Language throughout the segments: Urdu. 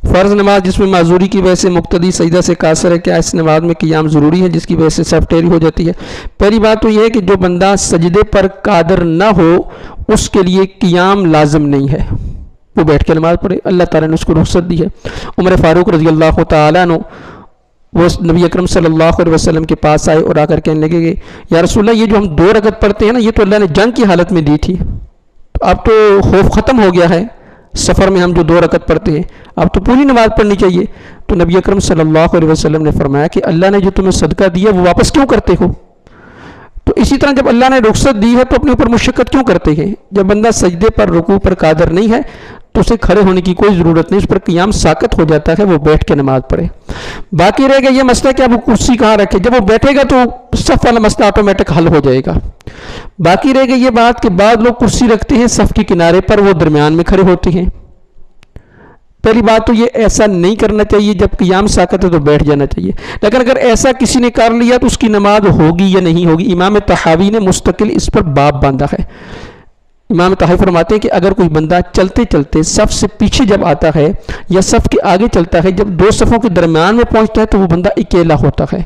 فرض نماز جس میں معذوری کی وجہ سے مقتدی سجدہ سے قاصر ہے، کیا اس نماز میں قیام ضروری ہے جس کی وجہ سے صف ٹیڑھی ہو جاتی ہے؟ پہلی بات تو یہ ہے کہ جو بندہ سجدے پر قادر نہ ہو اس کے لیے قیام لازم نہیں ہے، وہ بیٹھ کے نماز پڑھے، اللہ تعالیٰ نے اس کو رخصت دی ہے۔ عمر فاروق رضی اللہ تعالیٰ عنہ وہ نبی اکرم صلی اللہ علیہ وسلم کے پاس آئے اور آ کر کہنے لگے کہ یا رسول اللہ، یہ جو ہم 2 رکعت پڑھتے ہیں نا، یہ تو اللہ نے جنگ کی حالت میں دی تھی، اب تو خوف ختم ہو گیا ہے، سفر میں ہم جو 2 رکعت پڑھتے ہیں اب تو پوری نماز پڑھنی چاہیے۔ تو نبی اکرم صلی اللہ علیہ وسلم نے فرمایا کہ اللہ نے جو تمہیں صدقہ دیا وہ واپس کیوں کرتے ہو؟ تو اسی طرح جب اللہ نے رخصت دی ہے تو اپنے اوپر مشقت کیوں کرتے ہیں؟ جب بندہ سجدے پر رکوع پر قادر نہیں ہے تو اسے کھڑے ہونے کی کوئی ضرورت نہیں، اس پر قیام ساقط ہو جاتا ہے، وہ بیٹھ کے نماز پڑھے۔ باقی رہے گا یہ مسئلہ کہ اب وہ کرسی کہاں رکھے، جب وہ بیٹھے گا تو صف والا مسئلہ آٹومیٹک حل ہو جائے گا۔ باقی رہے گا یہ بات کہ بعض لوگ کرسی رکھتے ہیں صف کے کنارے پر، وہ درمیان میں کھڑے ہوتے ہیں۔ پہلی بات تو یہ ایسا نہیں کرنا چاہیے، جب قیام ساقط ہے تو بیٹھ جانا چاہیے، لیکن اگر ایسا کسی نے کر لیا تو اس کی نماز ہوگی یا نہیں ہوگی؟ امام طحاوی نے مستقل اس پر باب باندھا ہے۔ امام طحاوی فرماتے ہیں کہ اگر کوئی بندہ چلتے چلتے صف سے پیچھے جب آتا ہے یا صف کے آگے چلتا ہے، جب 2 صفوں کے درمیان میں پہنچتا ہے تو وہ بندہ اکیلا ہوتا ہے،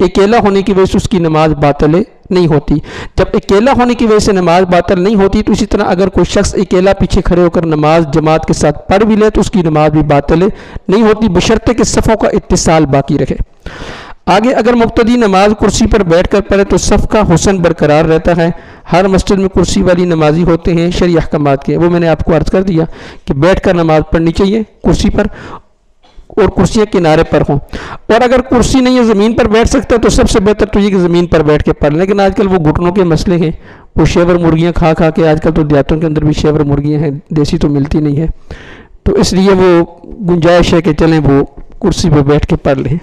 اکیلا ہونے کی وجہ سے اس کی نماز باطل نہیں ہوتی۔ جب اکیلا ہونے کی وجہ سے نماز باطل نہیں ہوتی تو اسی طرح اگر کوئی شخص اکیلا پیچھے کھڑے ہو کر نماز جماعت کے ساتھ پڑھ بھی لے تو اس کی نماز بھی باطل نہیں ہوتی، بشرطے کہ صفوں کا اتصال باقی رہے۔ آگے اگر مقتدی نماز کرسی پر بیٹھ کر پڑھے تو صف کا حسن برقرار رہتا ہے۔ ہر مسجد میں کرسی والی نمازی ہوتے ہیں شرعی احکامات کے، وہ میں نے آپ کو عرض کر دیا کہ بیٹھ کر نماز پڑھنی چاہیے کرسی پر، اور کرسیاں کنارے پر ہوں، اور اگر کرسی نہیں ہے زمین پر بیٹھ سکتا ہے تو سب سے بہتر تو یہ کہ زمین پر بیٹھ کے پڑھ لیں، لیکن آج کل وہ گھٹنوں کے مسئلے ہیں، وہ شیور مرغیاں کھا کھا کے آج کل تو دیہاتوں کے اندر بھی شیور مرغیاں ہیں، دیسی تو ملتی نہیں ہے، تو اس لیے وہ گنجائش ہے کہ چلیں وہ کرسی پہ بیٹھ کے پڑھ لیں۔